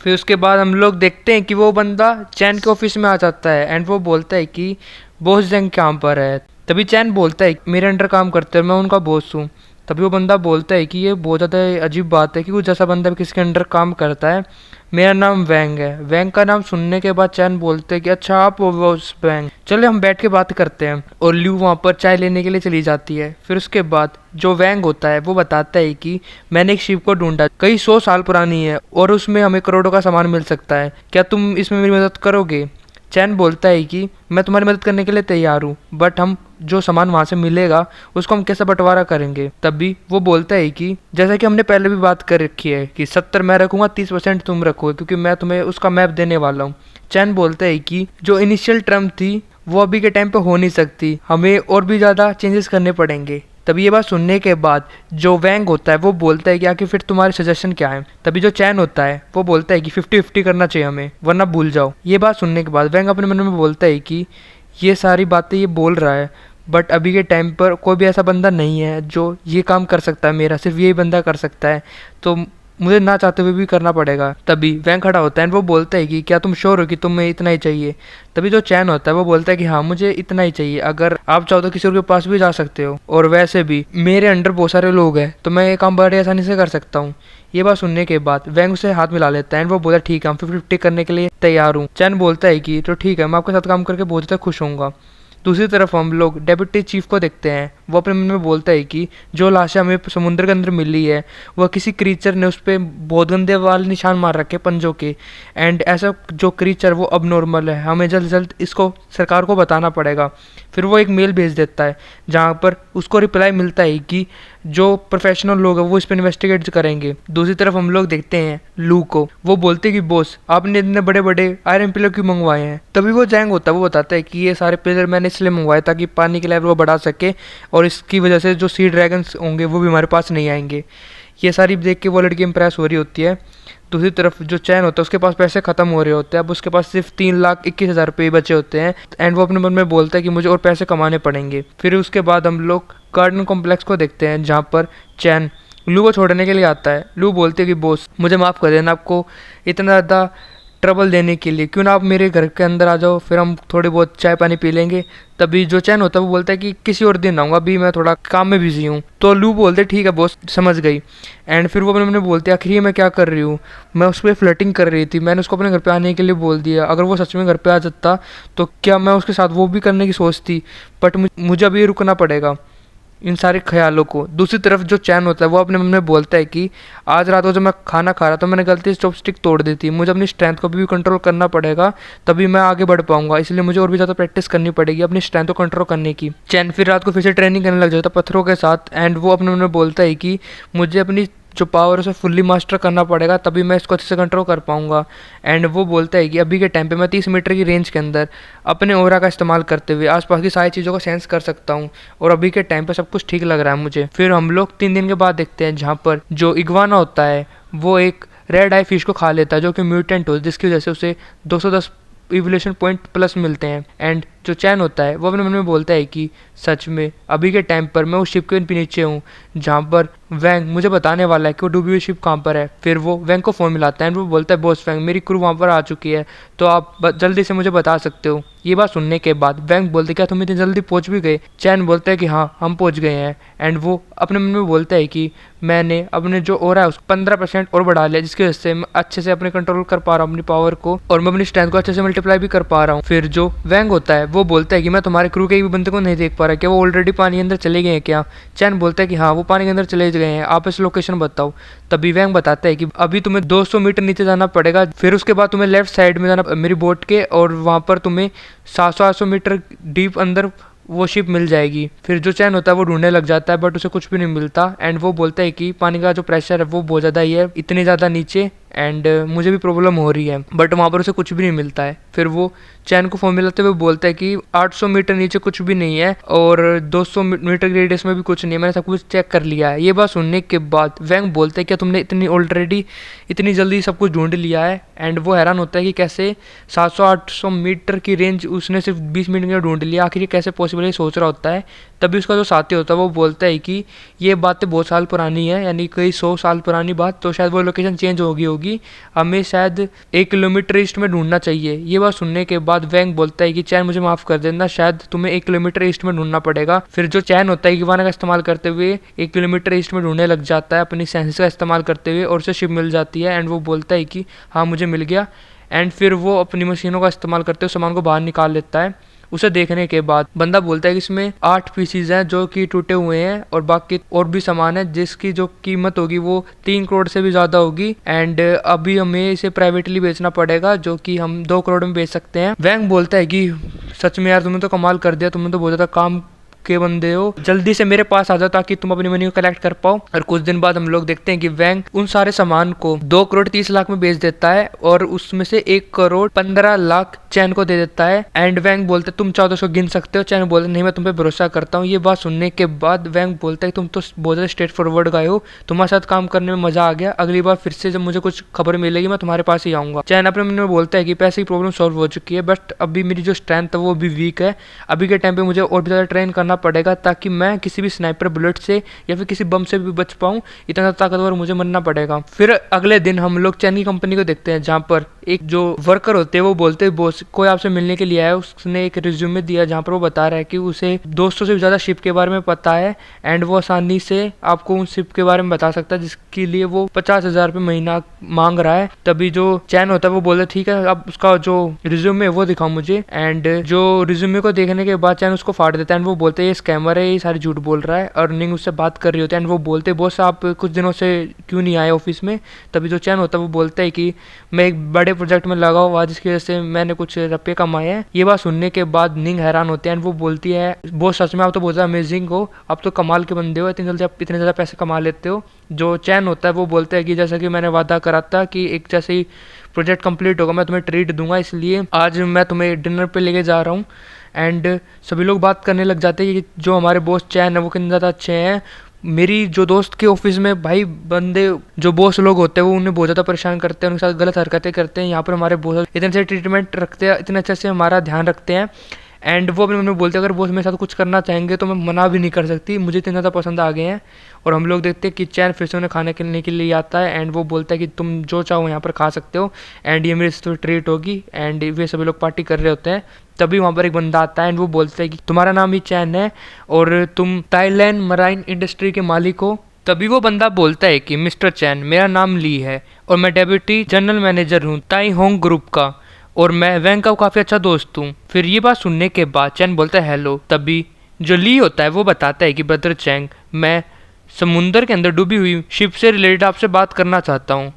फिर उसके बाद हम लोग देखते हैं कि वो बंदा चैन के ऑफिस में आ जाता है एंड वो बोलता है कि बॉस जंग कहाँ पर है। तभी चैन बोलता है मेरे अंडर काम करते हैं, मैं उनका बॉस हूँ। तभी वो बंदा बोलता है कि ये बहुत ज़्यादा अजीब बात है कि कुछ जैसा बंदा भी किसी के अंडर काम करता है। मेरा नाम वैंग है। वैंग का नाम सुनने के बाद चैन बोलते हैं कि अच्छा आप वो उस वैंग, चले हम बैठ के बात करते हैं। और ल्यू वहाँ पर चाय लेने के लिए चली जाती है। फिर उसके बाद जो वैंग होता है वो बताता है कि मैंने एक शिप को ढूंढा, कई 100 साल पुरानी है और उसमें हमें करोड़ों का सामान मिल सकता है, क्या तुम इसमें मेरी मदद करोगे। चैन बोलता है कि मैं तुम्हारी मदद करने के लिए तैयार हूँ, बट हम जो सामान वहाँ से मिलेगा उसको हम कैसे बंटवारा करेंगे। तभी वो बोलता है कि जैसा कि हमने पहले भी बात कर रखी है कि 70 मैं रखूँगा, 30% तुम रखो, क्योंकि मैं तुम्हें उसका मैप देने वाला हूँ। चैन बोलता है कि जो इनिशियल टर्म थी वो अभी के टाइम पे हो नहीं सकती, हमें और भी ज़्यादा चेंजेस करने पड़ेंगे। तभी ये बात सुनने के बाद जो वैंग होता है वो बोलता है कि आखिर फिर तुम्हारे सजेशन क्या है। तभी जो चैन होता है वो बोलता है कि 50-50 करना चाहिए हमें, वरना भूल जाओ। ये बात सुनने के बाद वैंग अपने मन में बोलता है कि ये सारी बातें ये बोल रहा है, बट अभी के टाइम पर कोई भी ऐसा बंदा नहीं है जो ये काम कर सकता है, मेरा सिर्फ यही बंदा कर सकता है, तो मुझे ना चाहते हुए भी करना पड़ेगा। तभी वैंग खड़ा होता है और वो बोलता है कि क्या तुम श्योर हो कि तुम्हें इतना ही चाहिए। तभी जो चैन होता है वो बोलता है कि हाँ मुझे इतना ही चाहिए, अगर आप चाहो तो किसी और के पास भी जा सकते हो, और वैसे भी मेरे अंडर बहुत सारे लोग हैं तो मैं ये काम बड़े आसानी से कर सकता हूँ। ये बात सुनने के बाद वैंग उसे हाथ मिला लेता है एंड वो बोलता है ठीक है हम 50-50 करने के लिए तैयार हूँ। चैन बोलता है कि तो ठीक है, मैं आपके साथ काम करके बहुत ज़्यादा खुश होऊंगा। दूसरी तरफ हम लोग डेप्यूटी चीफ को देखते हैं। वो अपने मन में बोलता है कि जो लाशें हमें समुद्र के अंदर मिली है वह किसी क्रीचर ने उस पर बहुत गंदे वाले निशान मार रखे पंजों के, एंड ऐसा जो क्रीचर वो अब नॉर्मल है, हमें जल्द से जल्द इसको सरकार को बताना पड़ेगा। फिर वो एक मेल भेज देता है जहाँ पर उसको रिप्लाई मिलता है कि जो प्रोफेशनल लोग हैं वो इस पर इन्वेस्टिगेट करेंगे। दूसरी तरफ हम लोग देखते हैं लू को। वो बोलते कि बॉस आपने इतने बड़े बड़े आयरन पिलर क्यों मंगवाए हैं। तभी वो जैंग होता है वो बताता है कि ये सारे पिलर मैंने इसलिए मंगवाए ताकि पानी के लेवल को बढ़ा सके, और इसकी वजह से जो सी ड्रैगन्स होंगे वो भी हमारे पास नहीं आएंगे। ये सारी देख के वो लड़की इंप्रेस हो रही होती है। दूसरी तरफ जो चैन होता है उसके पास पैसे खत्म हो रहे होते हैं, अब उसके पास सिर्फ 3,21,000 रुपये बचे होते हैं एंड वो अपने मन में बोलता है कि मुझे और पैसे कमाने पड़ेंगे। फिर उसके बाद हम लोग गार्डन कॉम्प्लेक्स को देखते हैं जहाँ पर चैन लू को छोड़ने के लिए आता है। लू बोलते है कि बॉस मुझे माफ़ कर देना आपको इतना ज़्यादा ट्रबल देने के लिए, क्यों ना आप मेरे घर के अंदर आ जाओ, फिर हम थोड़ी बहुत चाय पानी पी लेंगे। तभी जो चैन होता है वो बोलता है कि किसी और दिन आऊँगा, अभी मैं थोड़ा काम में बिजी हूँ। तो लू बोलते ठीक है बॉस समझ गई। एंड फिर वो अपने मन बोलते आखिर ये मैं क्या कर रही हूँ, मैं उस पर फ्लर्टिंग कर रही थी, मैंने उसको अपने घर पे आने के लिए बोल दिया, अगर वो सच में घर पे आ जाता तो क्या मैं उसके साथ वो भी करने की सोचती, बट मुझे अभी रुकना पड़ेगा इन सारे ख्यालों को। दूसरी तरफ जो चैन होता है वो अपने मन में बोलता है कि आज रात को जब मैं खाना खा रहा तो मैंने गलती से चॉपस्टिक तोड़ दी थी, मुझे अपनी स्ट्रेंथ को भी कंट्रोल करना पड़ेगा तभी मैं आगे बढ़ पाऊंगा, इसलिए मुझे और भी ज़्यादा प्रैक्टिस करनी पड़ेगी अपनी स्ट्रेंथ को कंट्रोल करने की। चैन फिर रात को फिर से ट्रेनिंग करने लग जाता है पत्थरों के साथ एंड वो अपने मन में बोलता है कि मुझे अपनी जो पावर उसे फुल्ली मास्टर करना पड़ेगा तभी मैं इसको अच्छे से कंट्रोल कर पाऊंगा। एंड वो बोलता है कि अभी के टाइम पे मैं 30 मीटर की रेंज के अंदर अपने ओरा का इस्तेमाल करते हुए आसपास की सारी चीज़ों को सेंस कर सकता हूँ, और अभी के टाइम पे सब कुछ ठीक लग रहा है मुझे। फिर हम लोग 3 दिन के बाद देखते हैं जहाँ पर जो इग्वाना होता है वो एक रेड आई फिश को खा लेता है जो कि म्यूटेंट हो, जिसकी वजह से उसे 210 इवोल्यूशन पॉइंट प्लस मिलते हैं। एंड जो चैन होता है वो अपने मन में बोलता है कि सच में अभी के टाइम पर मैं उस शिप के नीचे हूँ जहाँ पर वैंग मुझे बताने वाला है कि वो डूबी हुई शिप कहाँ पर है। फिर वो वैंग को फ़ोन मिलाता है एंड वो बोलता है बॉस वैंग मेरी क्रू वहाँ पर आ चुकी है, तो आप जल्दी से मुझे बता सकते हो। ये बात सुनने के बाद वैंग बोलते क्या तुम इतनी जल्दी पहुँच भी गए। चैन बोलता है कि हाँ हम पहुँच गए हैं। एंड वो अपने मन में बोलता है कि मैंने अपने जो हो रहा है उसको 15% और बढ़ा लिया, जिसकी वजह से मैं अच्छे से अपने कंट्रोल कर पा रहा हूँ अपनी पावर को, और मैं अपनी स्ट्रेंथ को अच्छे से मल्टीप्लाई भी कर पा रहा हूँ। फिर जो वैंग होता है वो बोलता है कि मैं तुम्हारे क्रू के एक भी बंदे को नहीं देख पा रहा, क्या वो ऑलरेडी पानी के अंदर चले गए हैं क्या। चैन बोलता है कि हाँ वो पानी के अंदर चले गए हैं, आप इस लोकेशन बताओ। तभी वैंग बताता है कि अभी तुम्हें 200 मीटर नीचे जाना पड़ेगा, फिर उसके बाद तुम्हें लेफ्ट साइड में जाना मेरी बोट के, और वहाँ पर तुम्हें 700-800 मीटर डीप अंदर वो शिप मिल जाएगी। फिर जो चैन होता है वो ढूंढने लग जाता है बट उसे कुछ भी नहीं मिलता। एंड वो बोलता है कि पानी का जो प्रेशर है वो बहुत ज़्यादा ही है, इतनी ज़्यादा नीचे, एंड मुझे भी प्रॉब्लम हो रही है, बट वहाँ पर उसे कुछ भी नहीं मिलता है। फिर वो चैन को फोन मिलाते हुए बोलता है कि 800 मीटर नीचे कुछ भी नहीं है और 200 मीटर की रेडियस में भी कुछ नहीं है, मैंने सब कुछ चेक कर लिया है। ये बात सुनने के बाद वैंग बोलता है क्या तुमने इतनी जल्दी सब कुछ ढूंढ लिया है। एंड वो हैरान होता है कि कैसे 700-800 मीटर की रेंज उसने सिर्फ 20 मिनट में ढूंढ लिया, आखिर ये कैसे पॉसिबल है सोच रहा होता है। तभी उसका जो साथी होता है वो बोलता है कि ये बातें बहुत साल पुरानी है, यानी कई 100 साल पुरानी बात, तो शायद वो लोकेशन चेंज हो गई होगी होगी, हमें शायद 1 किलोमीटर ईस्ट में ढूंढना चाहिए। ये बात सुनने के बाद वैंग बोलता है कि चैन मुझे माफ़ कर देना, शायद तुम्हें 1 किलोमीटर ईस्ट में ढूंढना पड़ेगा। फिर जो चैन होता है इग्वाना का इस्तेमाल करते हुए 1 किलोमीटर ईस्ट में ढूंढने लग जाता है अपनी सेंसेस का इस्तेमाल करते हुए, और उसे शिप मिल जाती है। एंड वो बोलता है कि हाँ मुझे मिल गया। एंड फिर वो अपनी मशीनों का इस्तेमाल करते हुए सामान को बाहर निकाल लेता है। उसे देखने के बाद बंदा बोलता है कि इसमें 8 पीसीज हैं जो कि टूटे हुए हैं, और बाकी और भी सामान है जिसकी जो कीमत होगी वो 3 करोड़ से भी ज़्यादा होगी। एंड अभी हमें इसे प्राइवेटली बेचना पड़ेगा, जो कि हम 2 करोड़ में बेच सकते हैं। वैंग बोलता है कि सच में यार तुमने तो कमाल कर दिया, तुमने तो बहुत ज़्यादा काम के बंदे हो, जल्दी से मेरे पास आ जाओ ताकि तुम अपनी मनी को कलेक्ट कर पाओ। और कुछ दिन बाद हम लोग देखते हैं कि वैंग उन सारे सामान को 2 करोड़ 30 लाख में बेच देता है, और उसमें से 1 करोड़ 15 लाख चैन को दे देता है। एंड वैंग बोलते तुम चाहो तो उसको गिन सकते हो। चैन बोलते नहीं मैं तुम पे भरोसा करता हूँ। ये बात सुनने के बाद वैंग बोलता है तुम तो बहुत ज़्यादा स्ट्रेट फॉरवर्ड गाय हो, तुम्हारे साथ काम करने में मजा आ गया, अगली बार फिर से जब मुझे कुछ खबर मिलेगी मैं तुम्हारे पास ही आऊँगा। चैन अपने मन में बोलता है कि पैसे की प्रॉब्लम सॉल्व हो चुकी है, बट अभी मेरी जो स्ट्रेंथ है वो भी वीक है, अभी के टाइम पे मुझे और भी ज़्यादा ट्रेन करना पड़ेगा ताकि मैं किसी भी स्नाइपर बुलेट से या फिर किसी बम से भी बच पाऊँ। इतना ताकतवर मुझे बनना पड़ेगा। फिर अगले दिन हम लोग चैन की कंपनी को देखते हैं, जहाँ पर एक जो वर्कर होते हैं वो बोलते हैं बॉस कोई आपसे मिलने के लिए आया है। उसने एक रिज्यूमे दिया जहाँ पर वो बता रहा है कि उसे 200 से भी ज़्यादा शिप के बारे में पता है, एंड वो आसानी से आपको उन शिप के बारे में बता सकता है, जिसके लिए वो 50,000 रुपये महीना मांग रहा है। तभी जो चैन होता है वो बोलता है ठीक है अब उसका जो रिज्यूमे है वो दिखाओ मुझे। एंड जो रिज्यूमे को देखने के बाद चैन उसको फाड़ देता है, एंड वो बोलते हैं ये स्कैमर है, ये सारी झूठ बोल रहा है। अर्निंग उससे बात कर रही होती है, एंड वो बोलते बॉस आप कुछ दिनों से क्यों नहीं आए ऑफिस में। तभी जो चैन होता है वो बोलता है कि मैं एक बड़े प्रोजेक्ट में लगा हुआ जिसकी वजह से मैंने कुछ रुपये कमाए हैं। ये बात सुनने के बाद निंग हैरान होते हैं, एंड वो बोलती है बॉस सच में आप तो बहुत ज़्यादा अमेजिंग हो, आप तो कमाल के बंदे हो, इतनी जल्दी आप इतने ज़्यादा पैसे कमा लेते हो। जो चैन होता है वो बोलता है कि जैसा कि मैंने वादा करा था कि एक जैसे ही प्रोजेक्ट कंप्लीट होगा मैं तुम्हें ट्रीट दूंगा, इसलिए आज मैं तुम्हें डिनर पे लेके जा रहा हूँ। एंड सभी लोग बात करने लग जाते हैं कि जो हमारे बॉस चैन है वो कितने ज़्यादा अच्छे हैं। मेरी जो दोस्त के ऑफिस में भाई बंदे जो बॉस लोग होते हैं वो उन्हें बहुत ज़्यादा परेशान करते हैं, उनके साथ गलत हरकतें करते हैं। यहाँ पर हमारे बॉस इतने अच्छे ट्रीटमेंट रखते हैं, इतने अच्छे से हमारा ध्यान रखते हैं। एंड वो अपने मन में बोलते हैं अगर बॉस मेरे साथ कुछ करना चाहेंगे तो मैं मना भी नहीं कर सकती, मुझे इतने ज़्यादा पसंद आ गए हैं। और हम लोग देखते हैं कि चैन फिर से उन्हें खाने खेलने के लिए आता है, एंड वो बोलता है कि तुम जो चाहो यहाँ पर खा सकते हो, एंड ये मेरी तो ट्रीट होगी। एंड वे सभी लोग पार्टी कर रहे होते हैं। तभी वहाँ पर एक बंदा आता है, एंड वो बोलता है कि तुम्हारा नाम ही चैन है और तुम थाईलैंड मराइन इंडस्ट्री के मालिक हो। तभी वो बंदा बोलता है कि मिस्टर चैन मेरा नाम ली है और मैं डेप्यूटी जनरल मैनेजर हूँ ताई होंग ग्रुप का, और मैं वैंग का काफ़ी अच्छा दोस्त हूँ। फिर ये बात सुनने के बाद चैन बोलता है हेलो। तभी जो ली होता है वो बताता है कि ब्रदर चैंग मैं समुंदर के अंदर डूबी हुई शिप से रिलेटेड आपसे बात करना चाहता हूँ।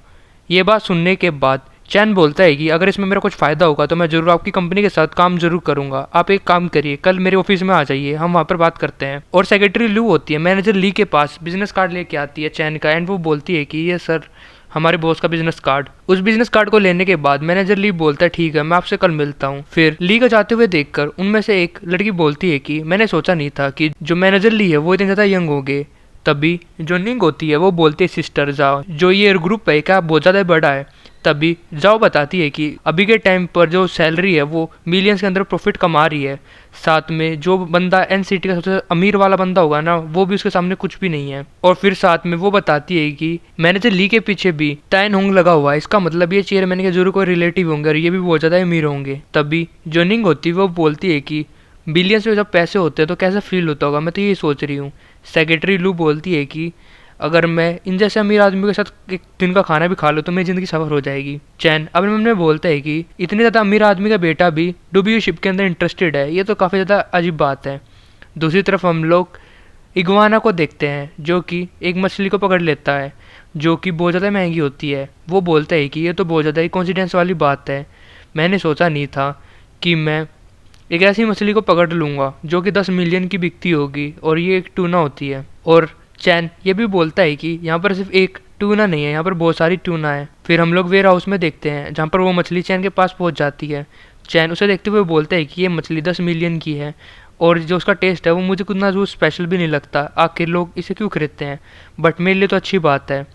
ये बात सुनने के बाद चैन बोलता है कि अगर इसमें मेरा कुछ फ़ायदा होगा तो मैं ज़रूर आपकी कंपनी के साथ काम जरूर करूँगा। आप एक काम करिए कल मेरे ऑफिस में आ जाइए, हम वहाँ पर बात करते हैं। और सेक्रेटरी लू होती है मैनेजर ली के पास, बिजनेस कार्ड लेके आती है चैन का, एंड वो बोलती है कि ये सर हमारे बॉस का बिजनेस कार्ड। उस बिजनेस कार्ड को लेने के बाद मैनेजर ली बोलता है ठीक है मैं आपसे कल मिलता हूँ। फिर ली को जाते हुए देखकर उनमें से एक लड़की बोलती है कि मैंने सोचा नहीं था कि जो मैनेजर ली है वो इतने ज़्यादा यंग होंगे। तभी जो निंग होती है वो बोलती है सिस्टर जाओ जो ये ग्रुप है क्या बहुत ज़्यादा बड़ा है। तभी जाओ बताती है कि अभी के टाइम पर जो सैलरी है वो मिलियंस के अंदर प्रॉफिट कमा रही है, साथ में जो बंदा एनसीटी का सबसे अमीर वाला बंदा होगा ना वो भी उसके सामने कुछ भी नहीं है। और फिर साथ में वो बताती है कि मैनेजर ली के पीछे भी टैन होंग लगा हुआ है, इसका मतलब ये चेयरमैन के जरूर कोई रिलेटिव होंगे और ये भी बहुत ज़्यादा अमीर होंगे। तभी जो निंग होती है वो बोलती है कि बिलियंस में जब पैसे होते हैं तो कैसा फील होता होगा, मैं तो यही सोच रही हूँ। सेक्रेटरी लू बोलती है कि अगर मैं इन जैसे अमीर आदमी के साथ एक दिन का खाना भी खा लूँ तो मेरी ज़िंदगी सफर हो जाएगी। चैन अपने मन में बोलता है कि इतने ज़्यादा अमीर आदमी का बेटा भी डूबी हुई शिप के अंदर इंटरेस्टेड है, ये तो काफ़ी ज़्यादा अजीब बात है। दूसरी तरफ हम लोग इग्वाना को देखते हैं जो कि एक मछली को पकड़ लेता है जो कि बहुत ज़्यादा महंगी होती है। वो बोलता है कि ये तो बहुत ज़्यादा ही कॉन्सिडेंस वाली बात है, मैंने सोचा नहीं था कि मैं एक ऐसी मछली को पकड़ लूँगा जो कि 10 मिलियन की बिकती होगी, और ये एक टूना होती है। और चैन ये भी बोलता है कि यहाँ पर सिर्फ एक टूना नहीं है, यहाँ पर बहुत सारी टूना है। फिर हम लोग वेयर हाउस में देखते हैं जहाँ पर वो मछली चैन के पास पहुँच जाती है। चैन उसे देखते हुए बोलता है कि ये मछली 10 मिलियन की है और जो उसका टेस्ट है वो मुझे कुछ ना जो स्पेशल भी नहीं लगता, आखिर लोग इसे क्यों खरीदते हैं, बट मेरे लिए तो अच्छी बात है।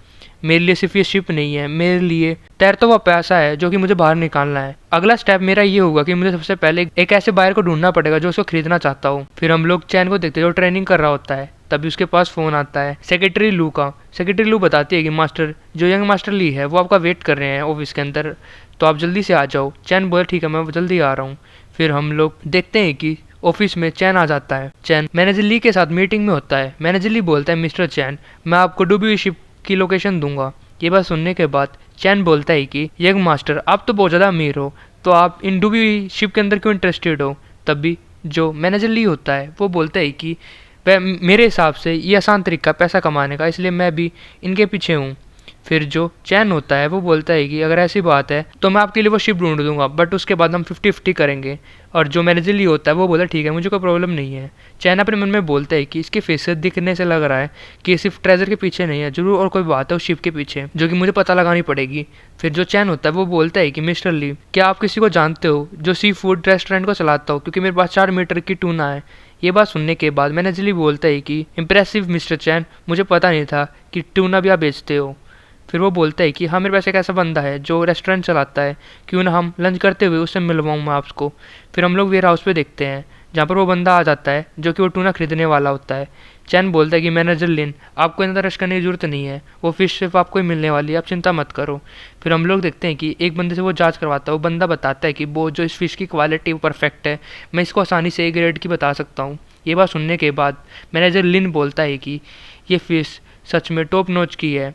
मेरे लिए सिर्फ ये शिप नहीं है, मेरे लिए तैरता हुआ प्यासा है जो कि मुझे बाहर निकालना है। अगला स्टेप मेरा ये होगा कि मुझे सबसे पहले एक ऐसे बायर को ढूंढना पड़ेगा जो उसको खरीदना चाहता हूँ। फिर हम लोग चैन को देखते हैं जो ट्रेनिंग कर रहा होता है। तभी उसके पास फ़ोन आता है सेक्रेटरी लू का। सेक्रेटरी लू बताती है कि मास्टर, जो यंग मास्टर ली है वो आपका वेट कर रहे हैं ऑफिस के अंदर, तो आप जल्दी से आ जाओ। चैन बोले ठीक है, मैं जल्दी आ रहा हूँ। फिर हम लोग देखते हैं कि ऑफिस में चैन आ जाता है। चैन मैनेजर ली के साथ मीटिंग में होता है। मैनेजर ली बोलता है मिस्टर चैन, मैं आपको डूबी हुई शिप की लोकेशन दूंगा। ये बात सुनने के बाद चैन बोलता है कि यंग मास्टर, आप तो बहुत ज़्यादा अमीर हो, तो आप इन डूबी हुई शिप के अंदर क्यों इंटरेस्टेड हो। तभी जो मैनेजर ली होता है वो बोलता है कि मेरे हिसाब से ये आसान तरीका पैसा कमाने का, इसलिए मैं भी इनके पीछे हूँ। फिर जो चैन होता है वो बोलता है कि अगर ऐसी बात है तो मैं आपके लिए वो शिप ढूंढ दूंगा, बट उसके बाद हम 50-50 करेंगे। और जो मैनेजर ली होता है वो बोलता है ठीक है, मुझे कोई प्रॉब्लम नहीं है। चैन अपने मन में बोलता है कि इसके फेस से दिखने से लग रहा है कि ये सिर्फ ट्रेजर के पीछे नहीं है, जरूर और कोई बात है उस शिप के पीछे जो कि मुझे पता लगानी पड़ेगी। फिर जो चैन होता है वो बोलता है कि मिस्टर ली, क्या आप किसी को जानते हो जो सी फूड रेस्टोरेंट को चलाता हो, क्योंकि मेरे पास 4 मीटर की टूना है। ये बात सुनने के बाद मैनेजर ली बोलता है कि इम्प्रेसिव मिस्टर चैन, मुझे पता नहीं था कि टूना भी आप बेचते हो। फिर वो बोलता है कि हाँ, मेरे पास एक ऐसा बंदा है जो रेस्टोरेंट चलाता है, क्यों ना हम लंच करते हुए उससे मिलवाऊँ मैं आपको। फिर हम लोग वेयर हाउस पे देखते हैं जहाँ पर वो बंदा आ जाता है जो कि वो टूना खरीदने वाला होता है। चैन बोलता है कि मैनेजर लिन, आपको इतना रश करने की जरूरत नहीं है, वो फिश सिर्फ आपको ही मिलने वाली है, आप चिंता मत करो। फिर हम लोग देखते हैं कि एक बंदे से वो जांच करवाता है। वो बंदा बताता है कि वो जो इस फिश की क्वालिटी परफेक्ट है, मैं इसको आसानी से A ग्रेड की बता सकता हूँ। ये बात सुनने के बाद मैनेजर लिन बोलता है कि ये फिश सच में टॉप नॉच की है,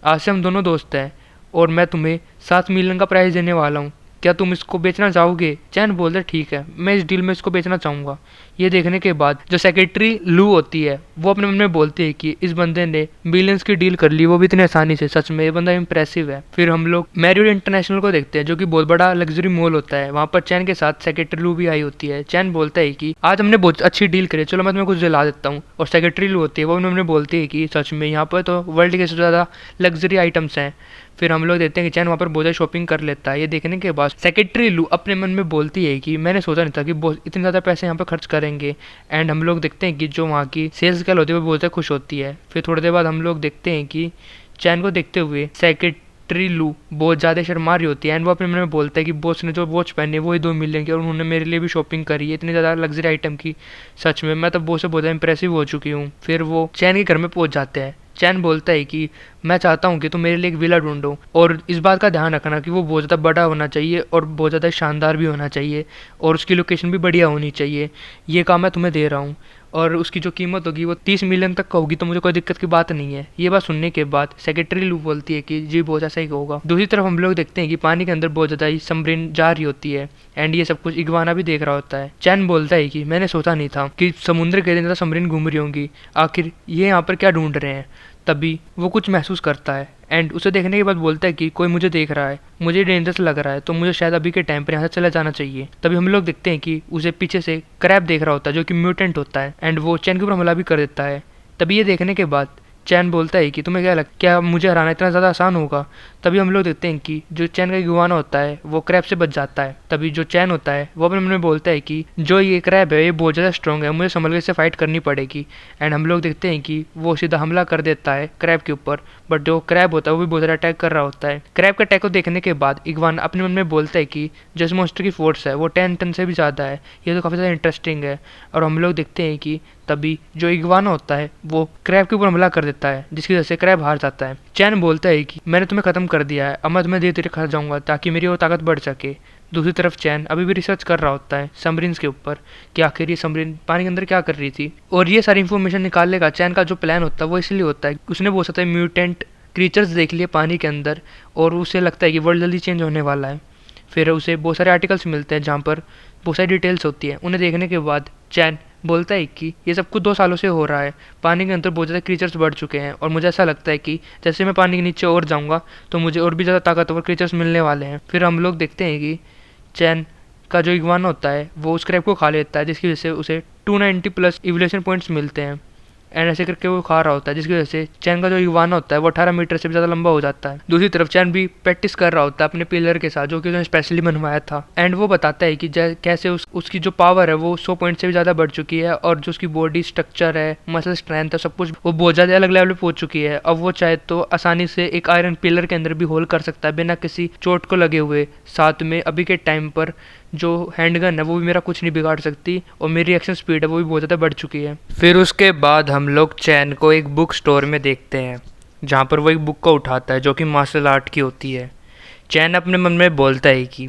आज से हम दोनों दोस्त हैं और मैं तुम्हें 7 मिलियन का प्राइस देने वाला हूँ, क्या तुम इसको बेचना चाहोगे। चैन बोलता है ठीक है, मैं इस डील में इसको बेचना चाहूँगा। ये देखने के बाद जो सेक्रेटरी लू होती है वो अपने मन में बोलती है कि इस बंदे ने बिलियंस की डील कर ली, वो भी इतनी आसानी से, सच में ये बंदा इम्प्रेसिव है। फिर हम लोग मैरियट इंटरनेशनल को देखते हैं जो कि बहुत बड़ा लग्जरी मॉल होता है। वहाँ पर चैन के साथ सेक्रेटरी लू भी आई होती है। चैन बोलता है कि आज हमने बहुत अच्छी डील करी, चलो मैं तुम्हें कुछ दिला देता हूँ। और सेक्रेटरी लू होती है वो उन्होंने बोलती है कि सच में यहाँ पर तो वर्ल्ड के सबसे ज़्यादा लग्जरी आइटम्स हैं। फिर हम लोग देखते हैं कि चैन वहाँ पर बहुत ज़्यादा शॉपिंग कर लेता है। ये देखने के बाद सेक्रेटरी लू अपने मन में बोलती है कि मैंने सोचा नहीं था कि बहुत इतने ज़्यादा पैसे यहाँ पर खर्च करेंगे। एंड हम लोग देखते हैं कि जो वहाँ की सेल्स गर्ल होती है वो बहुत ज़्यादा खुश होती है। फिर थोड़ी देर बाद हम लोग देखते हैं कि चैन को देखते हुए सेक्रेटरी लू बहुत ज़्यादा शर्मा रही होती है। एंड वो अपने मन में बोलता है कि बॉस ने जो वॉच पहनी है वो ही 2 मिलियन की, और उन्होंने मेरे लिए भी शॉपिंग करी है इतनी ज़्यादा लग्जरी आइटम की, सच में मैं तो बॉस से बहुत ज़्यादा इंप्रेसिव हो चुकी हूँ। फिर वो चैन के घर में पहुँच जाते हैं। चैन बोलता है कि मैं चाहता हूँ कि तुम मेरे लिए एक विला ढूंढो, और इस बात का ध्यान रखना कि वो बहुत ज़्यादा बड़ा होना चाहिए और बहुत ज़्यादा शानदार भी होना चाहिए, और उसकी लोकेशन भी बढ़िया होनी चाहिए। ये काम मैं तुम्हें दे रहा हूँ, और उसकी जो कीमत होगी वो 30 मिलियन तक का होगी, तो मुझे कोई दिक्कत की बात नहीं है। ये बात सुनने के बाद सेक्रेटरी लू बोलती है कि जी बहुत ऐसा ही होगा। दूसरी तरफ हम लोग देखते हैं कि पानी के अंदर बहुत ज़्यादा ही सबमरीन जा रही होती है, एंड ये सब कुछ इग्वाना भी देख रहा होता है। चैन बोलता है कि मैंने सोचा नहीं था कि समुद्र के अंदर सबमरीन घूम रही होंगी, आखिर ये यहाँ पर क्या ढूंढ रहे हैं। तभी वो कुछ महसूस करता है एंड उसे देखने के बाद बोलता है कि कोई मुझे देख रहा है, मुझे डेंजरस लग रहा है, तो मुझे शायद अभी के टाइम पर यहाँ से चला जाना चाहिए। तभी हम लोग देखते हैं कि उसे पीछे से क्रैब देख रहा होता है जो कि म्यूटेंट होता है, एंड वो चैन के ऊपर हमला भी कर देता है। तभी ये देखने के बाद चैन बोलता है कि तुम्हें क्या लगता है, क्या मुझे हराना इतना ज़्यादा आसान होगा। तभी हम लोग देखते हैं कि जो चैन का इग्वाना होता है वो क्रैब से बच जाता है। तभी जो चैन होता है वो अपने मन में बोलता है कि जो ये क्रैब है ये बहुत ज़्यादा स्ट्रॉन्ग है, मुझे संभल के इससे फाइट करनी पड़ेगी। एंड हम लोग देखते हैं कि वो सीधा हमला कर देता है क्रैब के ऊपर, बट जो क्रैब होता है वो भी बहुत ज़्यादा अटैक कर रहा होता है। क्रैब के अटैक को देखने के बाद इग्वाना अपने मन में बोलता है कि जो इस मॉन्स्टर की फोर्स है वो 10 टन से भी ज़्यादा है, ये तो काफ़ी ज़्यादा इंटरेस्टिंग है। और हम लोग देखते हैं कि तभी जो इग्वाना होता है वो क्रैब के ऊपर हमला कर देता है, जिसकी वजह से क्रैब हार जाता है। चैन बोलता है कि मैंने तुम्हें खत्म कर दिया है, अब मैं तुम्हें धीरे धीरे खा जाऊंगा ताकि मेरी वो ताकत बढ़ सके। दूसरी तरफ चैन अभी भी रिसर्च कर रहा होता है सबमरीन्स के ऊपर कि आखिर ये सबमरीन पानी के अंदर क्या कर रही थी, और ये सारी इन्फॉर्मेशन निकालने का चैन का जो प्लान होता है वो इसलिए होता है उसने बहुत सारे म्यूटेंट क्रीचर्स देख लिए पानी के अंदर, और उसे लगता है कि वर्ल्ड जल्दी चेंज होने वाला है। फिर उसे बहुत सारे आर्टिकल्स मिलते हैं जहाँ पर बहुत सारी डिटेल्स होती है। उन्हें देखने के बाद चैन बोलता है कि ये सब कुछ 2 सालों से हो रहा है, पानी के अंदर बहुत ज़्यादा क्रीचर्स बढ़ चुके हैं, और मुझे ऐसा लगता है कि जैसे मैं पानी के नीचे और जाऊंगा तो मुझे और भी ज़्यादा ताकतवर क्रीचर्स मिलने वाले हैं। फिर हम लोग देखते हैं कि चैन का जो इग्वाना होता है वो उस क्रैब को खा लेता है, जिसकी वजह से उसे 290 प्लस इवोल्यूशन पॉइंट्स मिलते हैं। एंड ऐसे करके वो खा रहा होता है, जिसकी वजह से चैन का जो इग्वाना होता है वो 18 मीटर से भी ज़्यादा लंबा हो जाता है। दूसरी तरफ चैन भी प्रैक्टिस कर रहा होता है अपने पिलर के साथ, जो कि उसने स्पेशली बनवाया था। एंड वो बताता है कि कैसे उसकी जो पावर है वो 100 पॉइंट से भी ज़्यादा बढ़ चुकी है, और जो उसकी बॉडी स्ट्रक्चर है, मसल स्ट्रेंथ है, सब कुछ वो बहुत ज़्यादा अलग लेवल पे पहुंच चुकी है। अब वो चाहे तो आसानी से एक आयरन पिलर के अंदर भी होल कर सकता है बिना किसी चोट को लगे हुए। साथ में अभी के टाइम पर जो हैंडगन है वो भी मेरा कुछ नहीं बिगाड़ सकती, और मेरी एक्शन स्पीड है वो भी बहुत ज़्यादा बढ़ चुकी है। फिर उसके बाद हम लोग चैन को एक बुक स्टोर में देखते हैं, जहाँ पर वो एक बुक को उठाता है जो कि मार्शल आर्ट की होती है। चैन अपने मन में बोलता है कि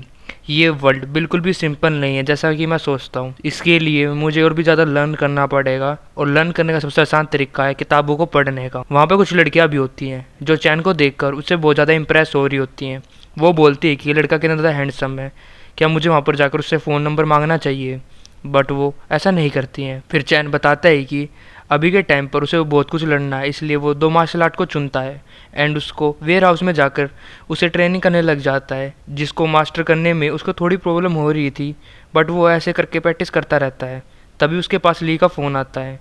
ये वर्ल्ड बिल्कुल भी सिंपल नहीं है जैसा कि मैं सोचता हूँ, इसके लिए मुझे और भी ज़्यादा लर्न करना पड़ेगा, और लर्न करने का सबसे आसान तरीका है किताबों को पढ़ने का। वहाँ पे कुछ लड़कियाँ भी होती हैं जो चैन को देखकर उससे बहुत ज़्यादा इंप्रेस हो रही होती हैं। वो बोलती है कि ये लड़का कितना ज़्यादा हैंडसम है, क्या मुझे वहाँ पर जाकर उससे फ़ोन नंबर मांगना चाहिए, बट वो ऐसा नहीं करती हैं। फिर चैन बताता है कि अभी के टाइम पर उसे बहुत कुछ लड़ना है, इसलिए वो 2 मार्शल आर्ट को चुनता है एंड उसको वेयर हाउस में जाकर उसे ट्रेनिंग करने लग जाता है, जिसको मास्टर करने में उसको थोड़ी प्रॉब्लम हो रही थी, बट वो ऐसे करके प्रैक्टिस करता रहता है। तभी उसके पास ली का फ़ोन आता है।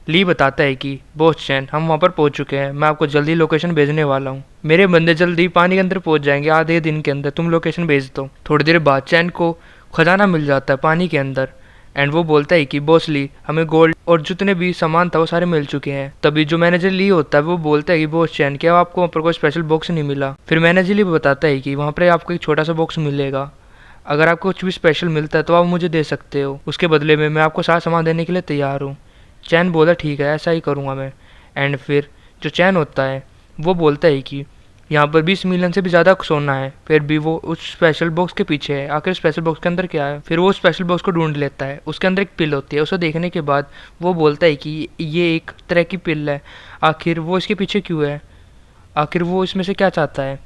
ली बताता है कि बॉस चैन, हम वहाँ पर पहुँच चुके हैं, मैं आपको जल्दी लोकेशन भेजने वाला हूँ। मेरे बंदे जल्दी पानी के अंदर पहुँच जाएंगे, आधे दिन के अंदर, तुम लोकेशन भेज दो। थोड़ी देर बाद चैन को खजाना मिल जाता है पानी के अंदर, एंड वो बोलता है कि बॉस ली, हमें गोल्ड और जितने भी सामान था वो सारे मिल चुके हैं। तभी जो मैनेजर ली होता है वो बोलता है कि बॉस चैन, क्या आपको वहाँ पर कोई स्पेशल बॉक्स नहीं मिला? फिर मैनेजर ली बताता है कि वहाँ पर आपको एक छोटा सा बॉक्स मिलेगा, अगर आपको कुछ भी स्पेशल मिलता है तो आप मुझे दे सकते हो, उसके बदले में मैं आपको सारा सामान देने के लिए तैयार हूँ। चैन बोला ठीक है, ऐसा ही करूँगा मैं। एंड फिर जो चैन होता है वो बोलता है कि यहाँ पर 20 मिलियन से भी ज़्यादा सोना है, फिर भी वो उस स्पेशल बॉक्स के पीछे है, आखिर स्पेशल बॉक्स के अंदर क्या है। फिर वो स्पेशल बॉक्स को ढूंढ लेता है, उसके अंदर एक पिल होती है। उसे देखने के बाद वो बोलता है कि ये एक तरह की पिल है, आखिर वो इसके पीछे क्यों है, आखिर वो इसमें से क्या चाहता है।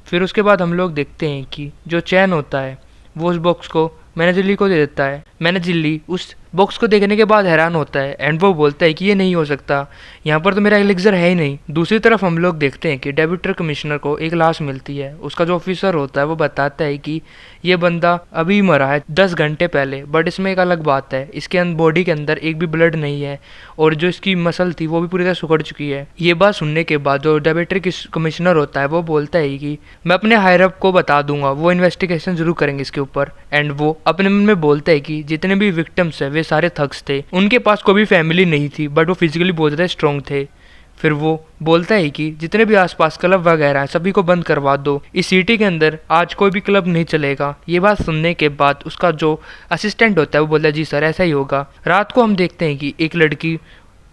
फिर उसके बाद हम लोग देखते हैं कि जो चैन होता है वो उस बॉक्स को मैनेजर ली को दे देता है। मैनेजर ली उस बॉक्स को देखने के बाद हैरान होता है एंड वो बोलता है कि ये नहीं हो सकता, यहाँ पर तो मेरा एलिक्सर है ही नहीं। दूसरी तरफ हम लोग देखते हैं कि डेप्यूटी कमिश्नर को एक लाश मिलती है। उसका जो ऑफिसर होता है वो बताता है कि ये बंदा अभी मरा है 10 घंटे पहले, बट इसमें एक अलग बात है, इसके बॉडी के अंदर एक भी ब्लड नहीं है, और जो इसकी मसल थी वो भी पूरी तरह सुखड़ चुकी है। ये बात सुनने के बाद जो डेप्यूटी कमिश्नर होता है वो बोलता है कि मैं अपने हायर अप को बता दूंगा, वो इन्वेस्टिगेशन जरूर करेंगे इसके ऊपर। एंड वो अपने मन में बोलता है कि जितने भी विक्टिम्स है वे सारे थग्स थे, उनके पास कोई भी फैमिली नहीं थी, बट वो फिजिकली बहुत ज़्यादा स्ट्रॉन्ग थे। फिर वो बोलता है कि जितने भी आसपास क्लब वगैरह हैं सभी को बंद करवा दो, इस सिटी के अंदर आज कोई भी क्लब नहीं चलेगा। ये बात सुनने के बाद उसका जो असिस्टेंट होता है वो बोलता है जी सर ऐसा ही होगा। रात को हम देखते हैं कि एक लड़की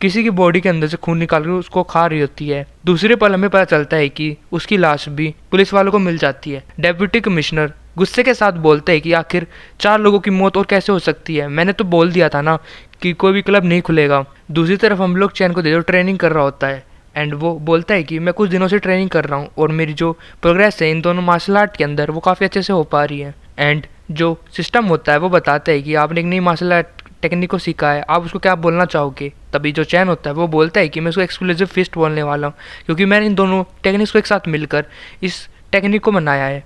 किसी की बॉडी के अंदर से खून निकाल कर उसको खा रही होती है। दूसरे पल हमें पता चलता है कि उसकी लाश भी पुलिस वालों को मिल जाती है। डेप्यूटी कमिश्नर गुस्से के साथ बोलते हैं कि आखिर 4 लोगों की मौत और कैसे हो सकती है, मैंने तो बोल दिया था ना कि कोई भी क्लब नहीं खुलेगा। दूसरी तरफ हम लोग चैन को ट्रेनिंग कर रहा होता है एंड वो बोलता है कि मैं कुछ दिनों से ट्रेनिंग कर रहा हूँ और मेरी जो प्रोग्रेस है इन दोनों मार्शल आर्ट के अंदर वो काफ़ी अच्छे से हो पा रही है। एंड जो सिस्टम होता है वो बताता है कि आपने एक नई मार्शल आर्ट टेक्निक को सीखा है, आप उसको क्या बोलना चाहोगे। तभी जो चैन होता है वो बोलता है कि मैं उसको एक्सक्लूसिव फिस्ट बोलने वाला हूँ, क्योंकि मैंने इन दोनों टेक्निक्स को एक साथ मिलकर इस टेक्निक को बनाया है।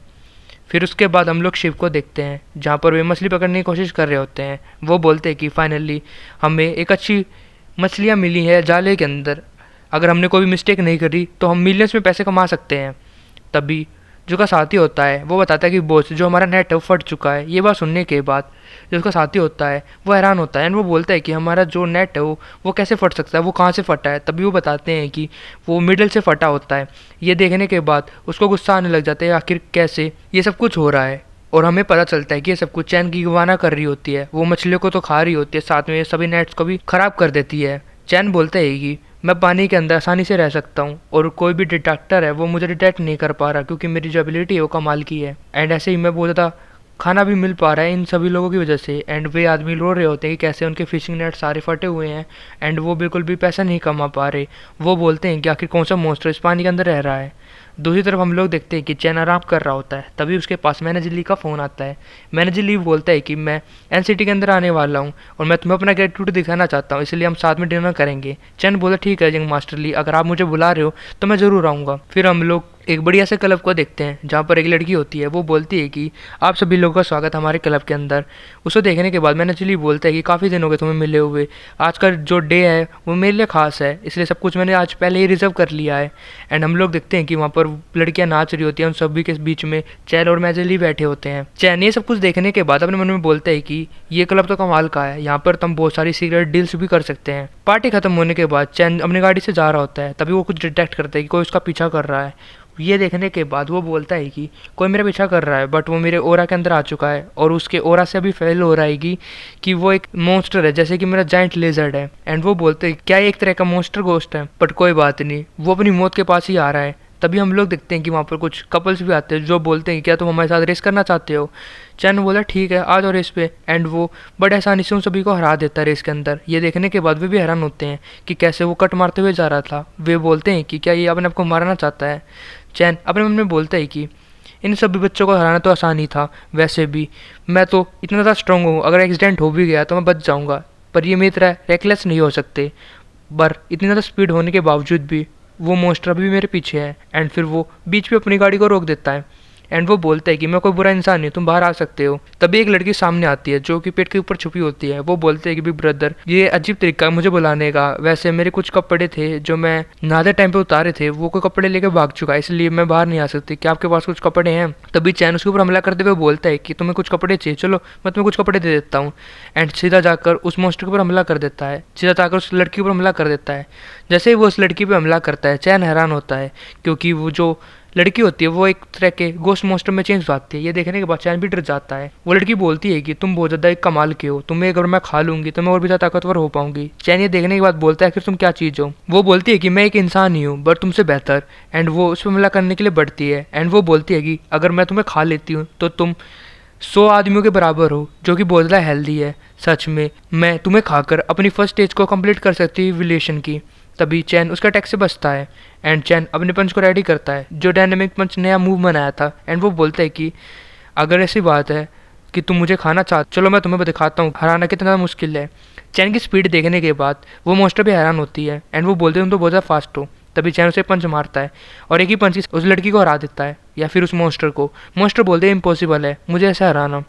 फिर उसके बाद हम लोग शिव को देखते हैं जहाँ पर वे मछली पकड़ने की कोशिश कर रहे होते हैं। वो बोलते हैं कि फाइनली हमें एक अच्छी मछलियाँ मिली है जाले के अंदर, अगर हमने कोई भी मिस्टेक नहीं करी तो हम मिलियंस में पैसे कमा सकते हैं। तभी जो का साथी होता है वो बताता है कि बॉस जो हमारा नेट है वो फट चुका है। ये बात सुनने के बाद जो उसका साथी होता है वो हैरान होता है एंड वो बोलता है कि हमारा जो नेट है वो कैसे फट सकता है, वो कहाँ से फटा है। तभी वो बताते हैं कि वो मिडल से फटा होता है। ये देखने के बाद उसको गुस्सा आने लग जाता है, आखिर कैसे ये सब कुछ हो रहा है। और हमें पता चलता है कि ये सब कुछ चैन की गवाना कर रही होती है, वो मछलियों को तो खा रही होती है, साथ में सभी नेट्स को भी ख़राब कर देती है। चैन बोलता है कि मैं पानी के अंदर आसानी से रह सकता हूँ और कोई भी डिटेक्टर है वो मुझे डिटेक्ट नहीं कर पा रहा, क्योंकि मेरी जो एबिलिटी है वो कमाल की है। एंड ऐसे ही मैं बहुत ज़्यादा खाना भी मिल पा रहा है इन सभी लोगों की वजह से। एंड वे आदमी रो रहे होते हैं कि कैसे उनके फिशिंग नेट सारे फटे हुए हैं एंड वो बिल्कुल भी पैसा नहीं कमा पा रहे। वो बोलते हैं कि आखिर कौन सा मॉन्स्टर इस पानी के अंदर रह रहा है। दूसरी तरफ हम लोग देखते हैं कि चैन आराम कर रहा होता है, तभी उसके पास मैनेजर ली का फ़ोन आता है। मैनेजर ली बोलता है कि मैं एनसीटी के अंदर आने वाला हूँ और मैं तुम्हें अपना ग्रेटिट्यूड दिखाना चाहता हूँ, इसलिए हम साथ में डिनर करेंगे। चैन बोला ठीक है यंग मास्टर ली, अगर आप मुझे बुला रहे हो तो मैं ज़रूर आऊँगा। फिर हम लोग एक बढ़िया से क्लब को देखते हैं जहाँ पर एक लड़की होती है, वो बोलती है कि आप सभी लोगों का स्वागत हमारे क्लब के अंदर। उसको देखने के बाद मैनेजर ली बोलता है कि काफ़ी दिन हो गए तुम्हें मिले हुए, आज का जो डे है वो मेरे लिए खास है, इसलिए सब कुछ मैंने आज पहले ही रिजर्व कर लिया है। एंड हम लोग देखते हैं कि वहाँ पर लड़कियाँ नाच रही होती हैं, उन सभी के बीच में चैन और मैनेजर ली बैठे होते हैं। चैन ये सब कुछ देखने के बाद अपने मन में बोलता है कि ये क्लब तो कमाल का है, यहाँ पर तुम बहुत सारी सीक्रेट डील्स भी कर सकते हैं। पार्टी खत्म होने के बाद चैन अपनी गाड़ी से जा रहा होता है, तभी वो कुछ डिटेक्ट करता है कि कोई उसका पीछा कर रहा है। ये देखने के बाद वो बोलता है कि कोई मेरा पीछा कर रहा है, बट वो मेरे ओरा के अंदर आ चुका है और उसके ओरा से अभी फैल हो रहा है कि वो एक मॉन्स्टर है, जैसे कि मेरा जाइंट लेजर्ड है। एंड वो बोलते हैं क्या ये एक तरह का मॉन्स्टर गोस्ट है, बट कोई बात नहीं, वो अपनी मौत के पास ही आ रहा है। तभी हम लोग देखते हैं कि वहाँ पर कुछ कपल्स भी आते हैं जो बोलते हैं क्या तुम हमारे साथ रेस करना चाहते हो। चैन बोला ठीक है आ जाओ रेस पे। एंड वो बड़े आसानी से उन सभी को हरा देता है रेस के अंदर। ये देखने के बाद वे भी हैरान होते हैं कि कैसे वो कट मारते हुए जा रहा था। वे बोलते हैं कि क्या ये अपने आपको मारना चाहता है। चैन अपने मन में बोलता है कि इन सभी बच्चों को हराना तो आसान ही था, वैसे भी मैं तो इतना ज़्यादा स्ट्रॉन्ग हूँ, अगर एक्सीडेंट हो भी गया तो मैं बच जाऊँगा, पर ये मेरी तरह रेकलेस नहीं हो सकते। पर इतनी ज़्यादा स्पीड होने के बावजूद भी वो मॉन्स्टर अभी भी मेरे पीछे है। एंड फिर वो बीच पे अपनी गाड़ी को रोक देता है। एंड वो बोलता है कि मैं कोई बुरा इंसान नहीं, तुम बाहर आ सकते हो। तभी एक लड़की सामने आती है जो कि पेट के ऊपर छुपी होती है। वो बोलते हैं कि बिग ब्रदर ये अजीब तरीका है मुझे बुलाने का, वैसे मेरे कुछ कपड़े थे जो मैं नहाते टाइम पे उतारे थे, वो कोई कपड़े लेके भाग चुका है, इसलिए मैं बाहर नहीं आ सकती, क्या आपके पास कुछ कपड़े हैं। तभी चैन उसके ऊपर हमला करते हुए बोलता है कि तुम्हें कुछ कपड़े चाहिए, चलो मैं तुम्हें कुछ कपड़े दे देता हूँ। एंड सीधा जाकर उस मॉन्स्टर के ऊपर हमला कर देता है, सीधा जाकर उस लड़की के ऊपर हमला कर देता है। जैसे ही वो उस लड़की पे हमला करता है चैन हैरान होता है, क्योंकि वो जो लड़की होती है वो एक तरह के गोस्ट मॉन्स्टर में चेंज हो जाती है। ये देखने के बाद चैन भी डर जाता है। वो लड़की बोलती है कि तुम बहुत ज़्यादा एक कमाल के हो, तुम्हें अगर मैं खा लूंगी तो मैं और भी ज़्यादा ताकतवर हो पाऊंगी। चैन ये देखने के बाद बोलता है कि तुम क्या चीज़ हो। वो बोलती है कि मैं एक इंसान ही हूँ बट तुमसे बेहतर। एंड वो उस पर हमला करने के लिए बढ़ती है। एंड वो बोलती है कि अगर मैं तुम्हें खा लेती हूँ तो तुम 100 आदमियों के बराबर हो, जो कि बहुत ज़्यादा हेल्दी है। सच में मैं तुम्हें खाकर अपनी फर्स्ट स्टेज को कंप्लीट कर सकती हूँ विलेशन की। तभी चैन उसका अटैक से बचता है। एंड चैन अपने पंच को रेडी करता है, जो डायनेमिक पंच नया मूव बनाया था। एंड वो बोलता है कि अगर ऐसी बात है कि तुम मुझे खाना चाहते, चलो मैं तुम्हें दिखाता हूँ हराना कितना मुश्किल है। चैन की स्पीड देखने के बाद वो मॉन्स्टर भी हैरान होती है। एंड वो बोलते हैं तुम तो बहुत ज़्यादा फास्ट हो। तभी चैन उसे पंच मारता है और एक ही पंच उस लड़की को हरा देता है, या फिर उस मॉन्स्टर को। मॉन्स्टर बोलते हैं इम्पॉसिबल है मुझे ऐसे हराना।